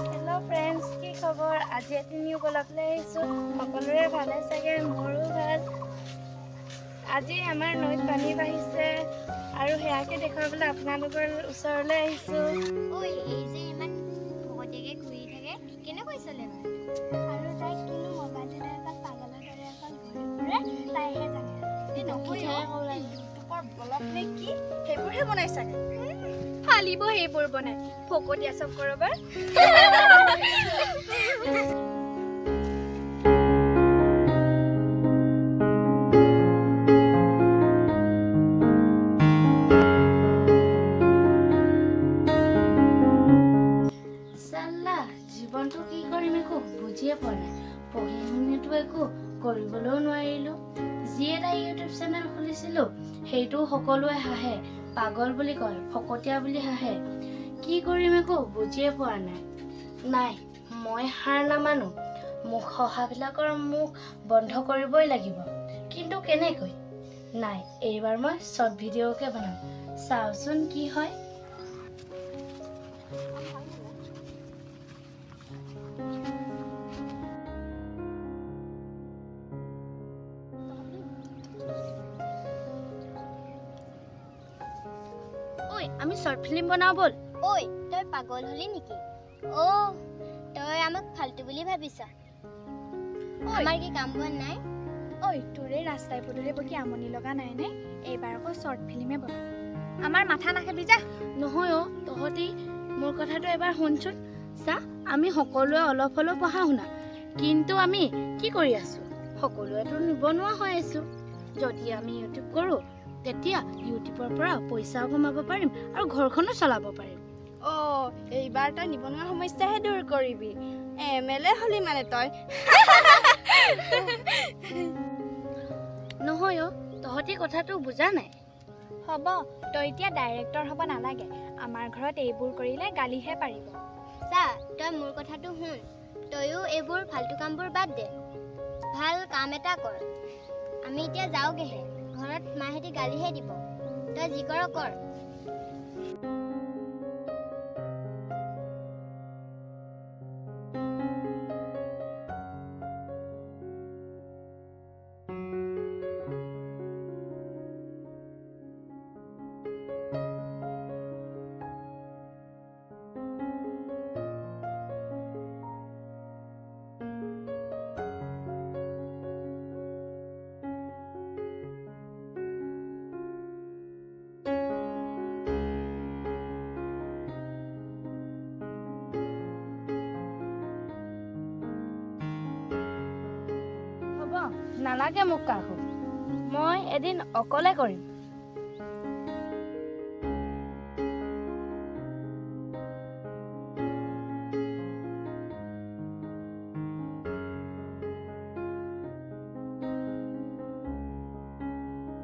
hello friends की खबर आज eighty new blog ले आइছো সকলোৰে ভালে চাগে মোৰো ভাল আজি আমাৰ নৈত পানী বাঢ়িছে আৰু হেয়াকে দেখাবলৈ আপোনালোকৰ ওচৰলৈ আহিছো ওই এই যে ইমান ভগতেকে ঘুৰি থাকে কেনে কৈছলে আৰু তাই কিনো মোবাইলতে এটা পাগলৰ দৰে এখন ঘূৰি ফুৰে তাইহে জানে এই নকৰি ইউটিউবৰ ব্লগ নে কি সেইবোৰহে বনাই চাগে ফালিব সেইবোৰ বনাই ফকটিয়া চব কৰবাৰ জীৱনটো কি কৰিম একো বুজিয়ে পোৱা নাই পঢ়ি শুনিতো একো কৰিবলৈও নোৱাৰিলো যি এটা ইউটিউব চেনেল খুলিছিলো সেইটো সকলোৱে হাঁহে পাগল বুলি কয় ফকটিয়া বুলি হাঁহে কি কৰিম একো বুজিয়ে পোৱা নাই মই হাৰ নামানো মুখ হহাবিলাকৰ মুখ বন্ধ কৰিবই লাগিব কিন্তু কেনেকৈ নাই এইবাৰ মই শৰ্ট ভিডিঅ'কে বনাম চাওচোন কি হয় আমি শর্ট ফিল্ম বনাও বল ওই তই পাগল হলি নেকি ও তই আমাক ফালতু বুলি ভাবিছা আমাৰ কি কাম বন নাই ওই তোৰে ৰাস্তায় পদূলি বকি আমনি লগা নাই নে এইবাৰ আকৌ শৰ্ট ফিল্মে বন আমাৰ মাথা নাখাবি যা নহয় অ তহতি মোৰ কথাটো এবাৰ শুনচোন চা আমি সকলোৱে অলপ হলেও পঢ়া শুনা কিন্তু আমি কি কৰি আছো সকলোৱেতো নিবনুৱা হৈ আছো যদি আমি ইউটিউব কৰো তেতিয়া ইউটিউবৰ পৰা পইচাও কমাব পাৰিম আৰু ঘৰখনো চলাব পাৰিম ও এইবাৰ তই নিবনুৱা সমস্যাহে দূৰ কৰিবি এমএলএ হলি মানে তই নহয় অ তহতি কথাটো বুজা নাই হ'ব তই এতিয়া ডাইৰেক্টৰ হ'ব নালাগে আমাৰ ঘৰত এইবোৰ কৰিলে গালিহে পাৰিব চা তই মোৰ কথাটো শুন তইও এইবোৰ ফালতু কামবোৰ বাদ দে ভাল কাম এটা কৰ আমি এতিয়া যাওগেহে ঘৰত মাহেতি গালিহে দিব তই যি কৰ কৰ নালাগে মোক কাকো মই এদিন অকলে কৰিম